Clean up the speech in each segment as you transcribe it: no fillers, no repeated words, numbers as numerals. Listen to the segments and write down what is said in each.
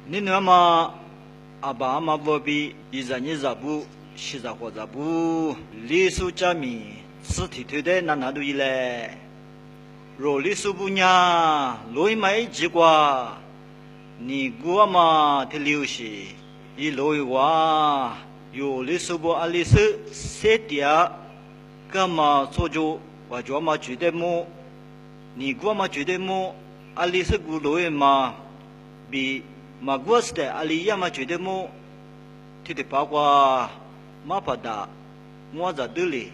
你那么阿爸阿妈不比一十二十步，十十或十步，历史证明是提推的那都一嘞。若历史不呢，罗伊买几瓜，你姑阿妈的流息，一罗伊话，有历史不阿历史设定，干嘛做就我就嘛觉得么，你姑阿妈觉得么，阿历史古罗伊嘛，比。ma gua ste ali ya ma chude mo ti te pa kwa ma pa da ngwa za de le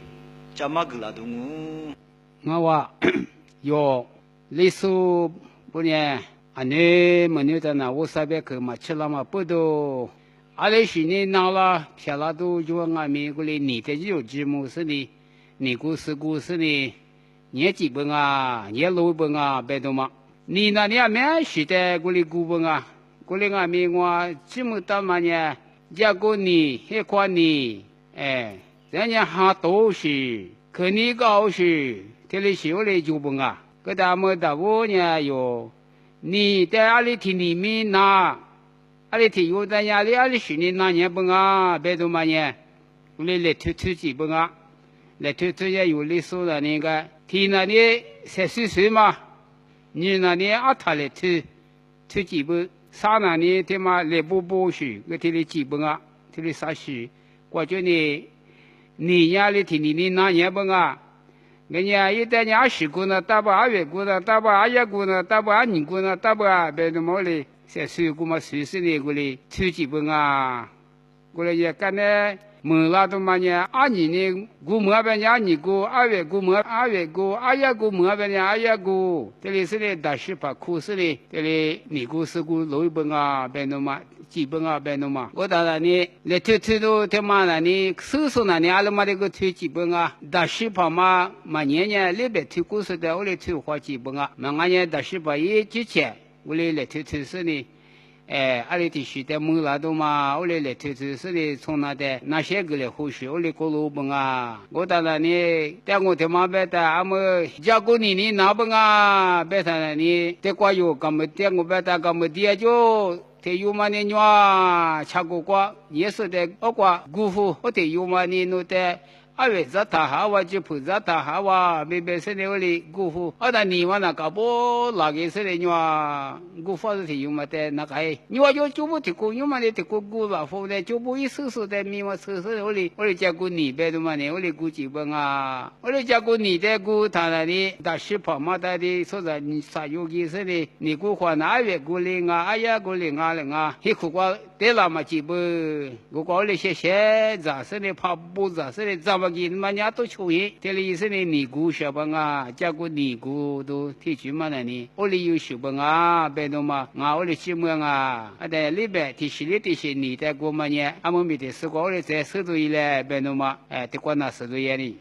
cha ma gla du ngu nga wa yo li su bu ne ane mo ne da na wo sa be ke ma chila ma pu do ale shi ni na la pya la du ju nga mi gu le ni de ju ji mu se ni gu se ni nie ji bu nga nie lu bu nga be do ma ni na ni a me shi de gu li gu bu nga古里阿咪我这么大嘛呢，结果你还夸你，人家还都是，可你高是，这里修嘞就不啊，个他们的我呢哟，你在阿里天里面拿，阿里天有在家里阿里是你拿年不啊，别多嘛呢，古里来推几不啊，来推也有历史的那个，天那里30岁嘛，你那里阿他来推几不。啥呢？你他妈来不许，我这里基本啊，这里啥事？我觉得你家里听你那也不啊，人家一旦家10股呢，打不2月股呢，打不2股呢，打不2股呢，打不别的么嘞，才10股嘛，30年过来，超基本啊，过来也干呢。门拉都嘛呢，2年呢，股门边呢2股，2月股门2月股，2月股门边呢2月股，这里是呢大十把苦是呢，这里2股4股老一本啊，边弄嘛，基本啊边弄嘛。我当然呢，来推都他妈的呢，手那呢，阿拉嘛这个推基本啊，大十把嘛年里边推股市的，我来推花基本啊，俺年大十把也之前，我来推是呢。阿里地区的门拉都嘛，我来推是的，从那的那些个来后续，我来过路本啊。我当然呢，但我他妈别的，俺们家过年那本啊，别他呢，得过有干么的，我别的干么的就。te yuma ne nywa chago kwa yeso de okwa gufu o te yuma ne no te awe zata hawa jipu zata hawa bebe se ne oli gufu ada ni wana ka bo lage se ne nywa gufu te yuma te na kai nywa jo chubu te ko yuma ne te ko gu ba fo de chubu isu de mi ma su oli ja gu ni be do ma ne oli gu ji ba nga oli ja gu ni de gu ta na ni da shi pa ma da de so da ni sa yogi se ne ni gu kwa na awe gu le nga aya gu le nga le nga hi khu kwa de la ma ji bu gu ko le she za se ne pa bu za se ne za ma gi ma nya to chu yi de le se ne ni gu sha ba nga ja gu ni gu do ti ju ma na ni o le yu shu ba nga be do ma nga o le chi mu nga a de li be ti shi le ti shi ni de gu ma nya a mo mi de su ko le ze su du yi le be do ma te kwa na su du ye ni